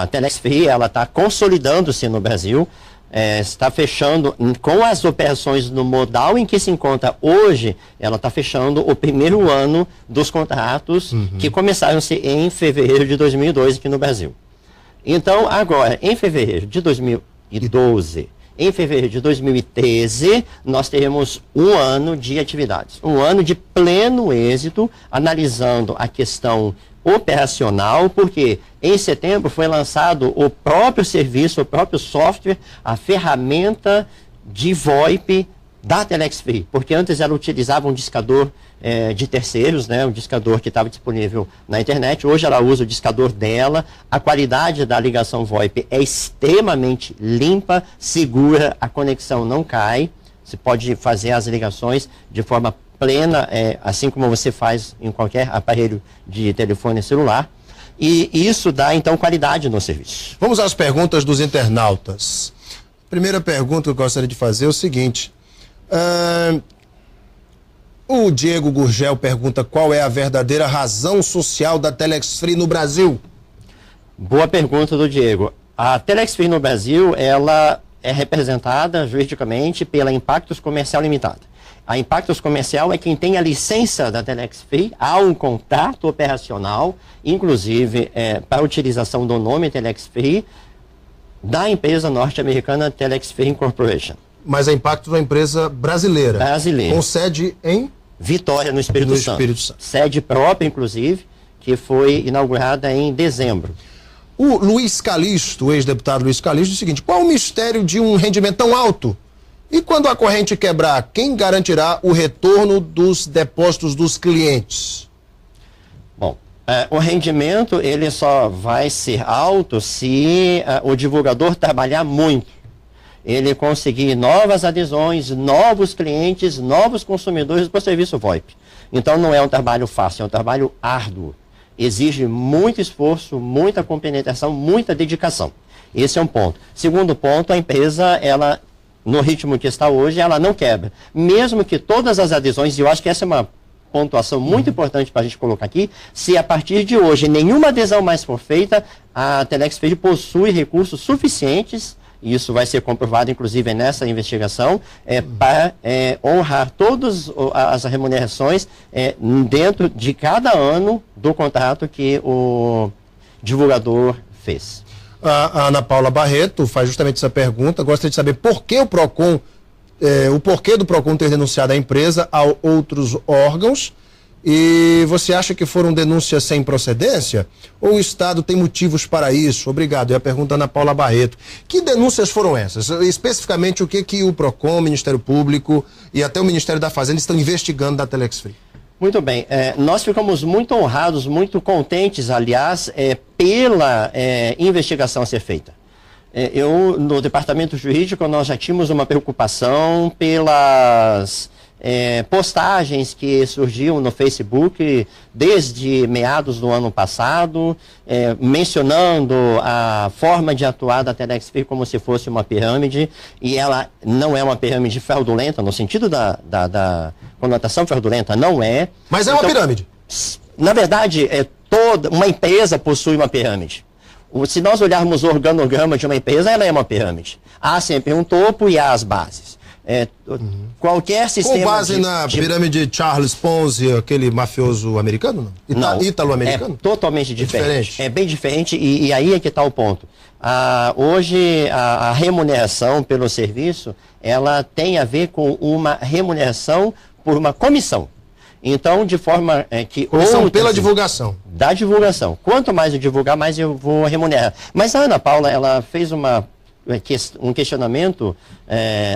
A Telex Free, ela está consolidando-se no Brasil, está fechando com as operações no modal em que se encontra hoje, ela está fechando o primeiro ano dos contratos que começaram-se em fevereiro de 2002 aqui no Brasil. Então, agora, em fevereiro de 2012, em fevereiro de 2013, nós teremos um ano de atividades, um ano de pleno êxito, analisando a questão operacional, porque em setembro foi lançado o próprio serviço, o próprio software, a ferramenta de VoIP da Telex Free, porque antes ela utilizava um discador de terceiros, né, um discador que estava disponível na internet. Hoje ela usa o discador dela. A qualidade da ligação VoIP é extremamente limpa, segura, a conexão não cai, você pode fazer as ligações de forma plena, assim como você faz em qualquer aparelho de telefone celular, e isso dá então qualidade no serviço. Vamos às perguntas dos internautas. Primeira pergunta que eu gostaria de fazer é o seguinte: o Diego Gurgel pergunta qual é a verdadeira razão social da Telex Free no Brasil? Boa pergunta do Diego. A Telex Free no Brasil, ela é representada juridicamente pela Impactos Comercial Limitada. A Impactos Comercial é quem tem a licença da Telex Free, há um contrato operacional, inclusive para a utilização do nome Telex Free, da empresa norte-americana Telex Free Incorporation. Mas a Impactos é uma empresa brasileira. Brasileira. Com sede em Vitória, no Espírito Santo. Sede própria, inclusive, que foi inaugurada em dezembro. O Luiz Calixto, o ex-deputado Luiz Calixto, diz o seguinte: qual o mistério de um rendimento tão alto? E quando a corrente quebrar, quem garantirá o retorno dos depósitos dos clientes? Bom, o rendimento ele só vai ser alto se o divulgador trabalhar muito. Ele conseguir novas adesões, novos clientes, novos consumidores para o serviço VoIP. Então não é um trabalho fácil, é um trabalho árduo. Exige muito esforço, muita compenetração, muita dedicação. Esse é um ponto. Segundo ponto, a empresa, ela, no ritmo que está hoje, ela não quebra. Mesmo que todas as adesões, e eu acho que essa é uma pontuação muito importante para a gente colocar aqui, se a partir de hoje nenhuma adesão mais for feita, a Telex Free possui recursos suficientes, e isso vai ser comprovado inclusive nessa investigação, para honrar todas as remunerações dentro de cada ano do contrato que o divulgador fez. A Ana Paula Barreto faz justamente essa pergunta. Gostaria de saber por que o PROCON, o porquê do PROCON ter denunciado a empresa a outros órgãos. E você acha que foram denúncias sem procedência? Ou o Estado tem motivos para isso? Obrigado. E a pergunta da Ana Paula Barreto: que denúncias foram essas? Especificamente, o que o PROCON, o Ministério Público e até o Ministério da Fazenda estão investigando da Telex Free? Muito bem, nós ficamos muito honrados, muito contentes, aliás, pela investigação a ser feita. No departamento jurídico, nós já tínhamos uma preocupação pelas postagens que surgiam no Facebook desde meados do ano passado, mencionando a forma de atuar da Telex Free como se fosse uma pirâmide, e ela não é uma pirâmide fraudulenta, no sentido da conotação fraudulenta, não é. Mas é uma pirâmide. Na verdade, toda uma empresa possui uma pirâmide. Se nós olharmos o organograma de uma empresa, ela é uma pirâmide. Há sempre um topo e há as bases. Qualquer sistema. Com base na pirâmide de Charles Ponzi, aquele mafioso americano? Não, ítalo-americano? É totalmente diferente. É bem diferente, e aí é que está o ponto. Hoje, a remuneração pelo serviço, ela tem a ver com uma remuneração por uma comissão. Então, de forma que... Comissão pela divulgação. Da divulgação. Quanto mais eu divulgar, mais eu vou remunerar. Mas a Ana Paula, ela fez um questionamento,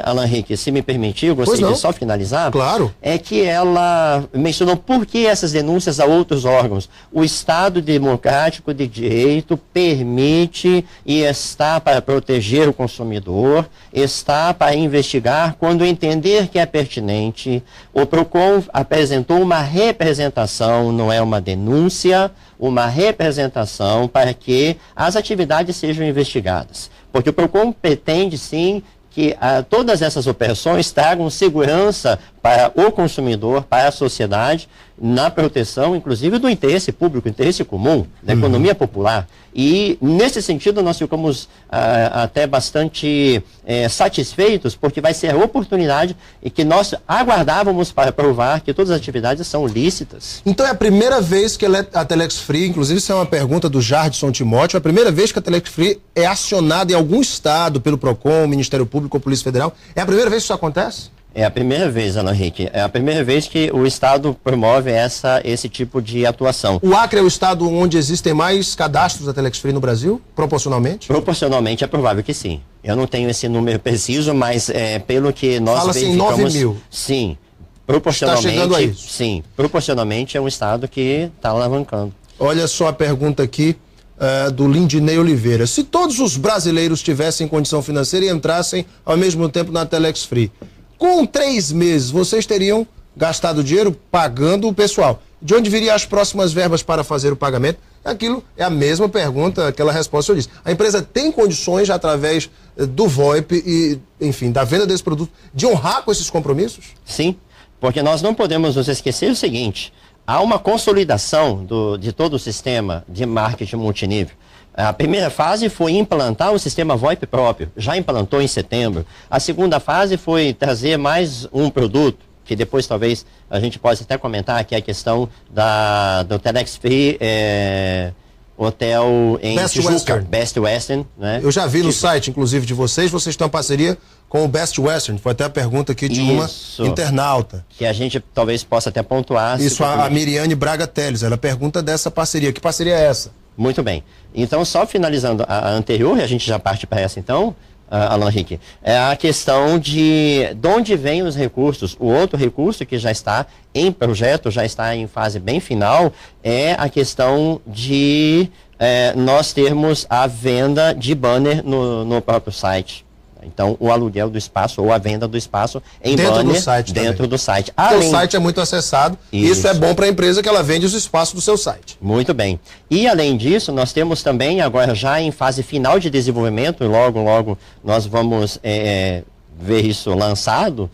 Alan Henrique, se me permitir, eu gostaria de só finalizar. Claro. É que ela mencionou por que essas denúncias a outros órgãos. O Estado Democrático de Direito permite e está para proteger o consumidor, está para investigar quando entender que é pertinente. O PROCON apresentou uma representação, não é uma denúncia, uma representação para que as atividades sejam investigadas. Porque o PROCON pretende, sim, que todas essas operações tragam segurança para o consumidor, para a sociedade, na proteção, inclusive, do interesse público, interesse comum, da economia popular. E, nesse sentido, nós ficamos até bastante satisfeitos, porque vai ser a oportunidade e que nós aguardávamos para provar que todas as atividades são lícitas. Então é a primeira vez que a Telex Free, inclusive isso é uma pergunta do Jardson Timóteo, é a primeira vez que a Telex Free é acionada em algum estado pelo PROCON, Ministério Público ou Polícia Federal? É a primeira vez que isso acontece? É a primeira vez, Alan Henrique. É a primeira vez que o Estado promove esse tipo de atuação. O Acre é o estado onde existem mais cadastros da Telex Free no Brasil, proporcionalmente? Proporcionalmente é provável que sim. Eu não tenho esse número preciso, mas pelo que nós verificamos... Fala-se em 9 mil. Sim. Proporcionalmente, está chegando a isso. Sim. Proporcionalmente é um estado que está alavancando. Olha só a pergunta aqui do Lindinei Oliveira. Se todos os brasileiros tivessem condição financeira e entrassem ao mesmo tempo na Telex Free, com 3 meses, vocês teriam gastado dinheiro pagando o pessoal. De onde viriam as próximas verbas para fazer o pagamento? Aquilo é a mesma pergunta, aquela resposta que eu disse. A empresa tem condições, através do VoIP e, enfim, da venda desse produto, de honrar com esses compromissos? Sim, porque nós não podemos nos esquecer o seguinte: há uma consolidação de todo o sistema de marketing multinível. A primeira fase foi implantar o sistema VoIP próprio, já implantou em setembro. A segunda fase foi trazer mais um produto, que depois talvez a gente possa até comentar, que é a questão do Telex Free Hotel em Tijuca, Best Western. Né? Eu já vi no site, inclusive, de vocês têm uma parceria com o Best Western. Foi até a pergunta aqui de uma internauta. Que a gente talvez possa até pontuar. Isso, a Miriane Braga Teles, ela pergunta dessa parceria. Que parceria é essa? Muito bem. Então, só finalizando a anterior, e a gente já parte para essa então, Alan Henrique, é a questão de onde vêm os recursos. O outro recurso que já está em projeto, já está em fase bem final, é a questão de nós termos a venda de banner no próprio site. Então, o aluguel do espaço ou a venda do espaço em banner dentro do site. O site é muito acessado e isso é bom para a empresa, que ela vende os espaços do seu site. Muito bem. E, além disso, nós temos também, agora já em fase final de desenvolvimento, logo nós vamos ver isso lançado,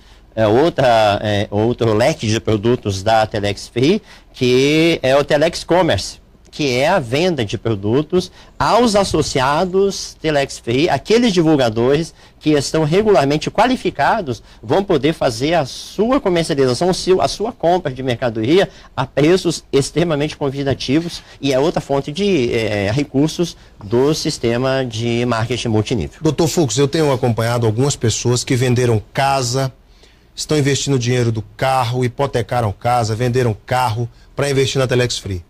outro leque de produtos da Telex Free, que é o Telex Commerce, que é a venda de produtos aos associados Telex Free. Aqueles divulgadores que estão regularmente qualificados vão poder fazer a sua comercialização, a sua compra de mercadoria a preços extremamente convidativos, e é outra fonte de recursos do sistema de marketing multinível. Dr. Fux, eu tenho acompanhado algumas pessoas que venderam casa, estão investindo dinheiro do carro, hipotecaram casa, venderam carro para investir na Telex Free.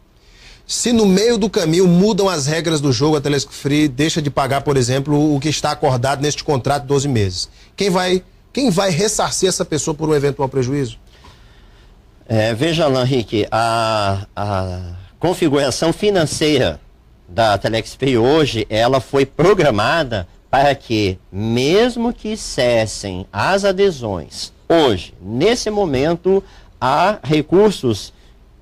Se no meio do caminho mudam as regras do jogo, a Telex Free deixa de pagar, por exemplo, o que está acordado neste contrato de 12 meses. Quem vai ressarcir essa pessoa por um eventual prejuízo? Veja, Alan Henrique, a configuração financeira da Telex Free hoje, ela foi programada para que, mesmo que cessem as adesões, hoje, nesse momento, há recursos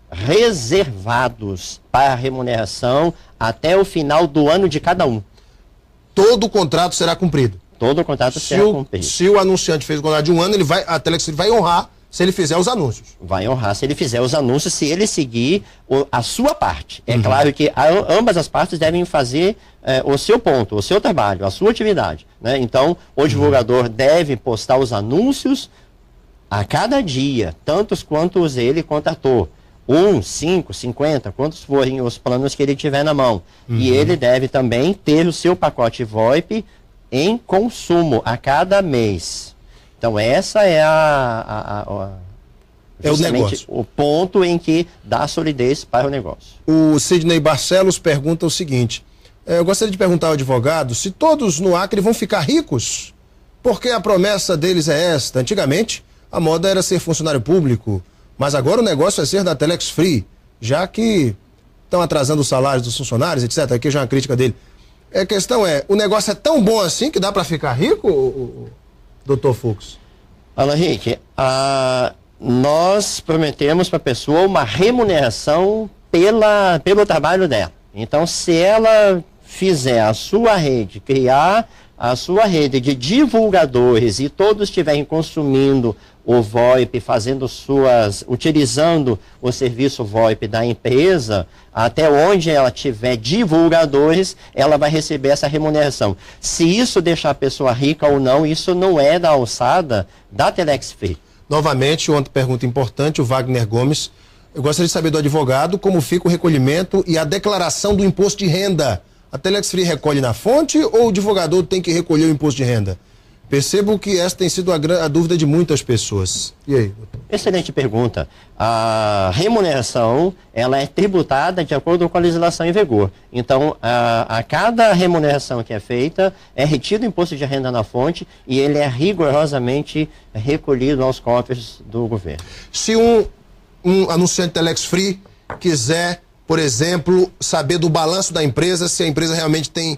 reservados para remuneração até o final do ano de cada um. Todo o contrato será cumprido? Todo o contrato será cumprido. Se o anunciante fez o contrato de um ano, a Telex vai honrar se ele fizer os anúncios. Vai honrar se ele fizer os anúncios, se ele seguir a sua parte. É claro que ambas as partes devem fazer o seu ponto, o seu trabalho, a sua atividade. Né? Então, o divulgador deve postar os anúncios a cada dia, tantos quantos ele contratou. 1, 5, 50, quantos forem os planos que ele tiver na mão. E ele deve também ter o seu pacote VoIP em consumo a cada mês. Então, essa é o negócio. O ponto em que dá solidez para o negócio. O Sidney Barcelos pergunta o seguinte: eu gostaria de perguntar ao advogado se todos no Acre vão ficar ricos, porque a promessa deles é esta. Antigamente, a moda era ser funcionário público, mas agora o negócio é ser da Telex Free, já que estão atrasando os salários dos funcionários, etc. Aqui já é uma crítica dele. A questão é, o negócio é tão bom assim que dá para ficar rico, Dr. Fux? Alan Henrique, nós prometemos para a pessoa uma remuneração pelo trabalho dela. Então, se ela fizer a sua rede, criar a sua rede de divulgadores e todos estiverem consumindo o VoIP, utilizando o serviço VoIP da empresa, até onde ela tiver divulgadores, ela vai receber essa remuneração. Se isso deixar a pessoa rica ou não, isso não é da alçada da Telex Free. Novamente, outra pergunta importante, o Wagner Gomes. Eu gostaria de saber do advogado como fica o recolhimento e a declaração do imposto de renda. A Telex Free recolhe na fonte ou o divulgador tem que recolher o imposto de renda? Percebo que essa tem sido a dúvida de muitas pessoas. E aí, doutor? Excelente pergunta. A remuneração, ela é tributada de acordo com a legislação em vigor. Então, a cada remuneração que é feita, é retido o imposto de renda na fonte e ele é rigorosamente recolhido aos cofres do governo. Se um anunciante Telex Free quiser, por exemplo, saber do balanço da empresa, se a empresa realmente tem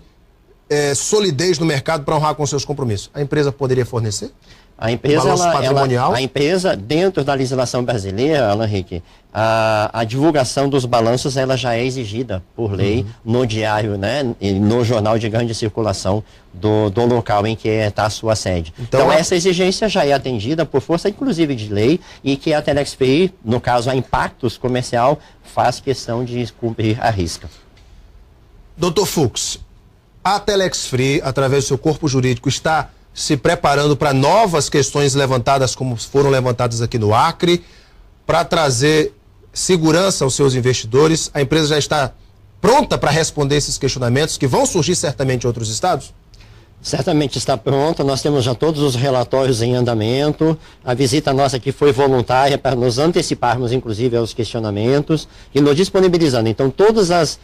solidez no mercado para honrar com seus compromissos, a empresa poderia fornecer? A empresa, balanço patrimonial? A empresa, dentro da legislação brasileira, Alan Henrique, a divulgação dos balanços ela já é exigida por lei no diário, né, no jornal de grande circulação do local em que está a sua sede. Então essa exigência já é atendida por força, inclusive, de lei, e que a Telex Free, no caso a Impactos Comercial, faz questão de cumprir a risca. Doutor Fux, a Telex Free, através do seu corpo jurídico, está se preparando para novas questões levantadas, como foram levantadas aqui no Acre, para trazer segurança aos seus investidores. A empresa já está pronta para responder esses questionamentos que vão surgir certamente em outros estados? Certamente está pronta, nós temos já todos os relatórios em andamento, a visita nossa aqui foi voluntária para nos anteciparmos, inclusive, aos questionamentos e nos disponibilizando. Então, todas as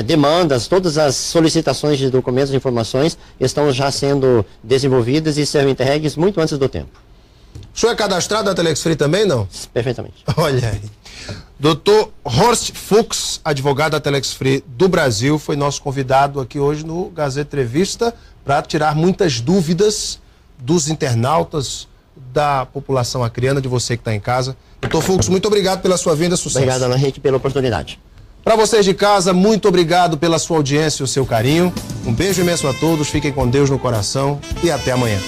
demandas, todas as solicitações de documentos e informações estão já sendo desenvolvidas e serão entregues muito antes do tempo. O senhor é cadastrado na Telex Free também, não? Perfeitamente. Olha aí. Doutor Horst Fux, advogado da Telex Free do Brasil, foi nosso convidado aqui hoje no Gazeta Entrevista para tirar muitas dúvidas dos internautas, da população acreana, de você que está em casa. Doutor Fux, muito obrigado pela sua vinda, sucesso. Obrigado, Ana Henrique, pela oportunidade. Para vocês de casa, muito obrigado pela sua audiência e o seu carinho. Um beijo imenso a todos, fiquem com Deus no coração e até amanhã.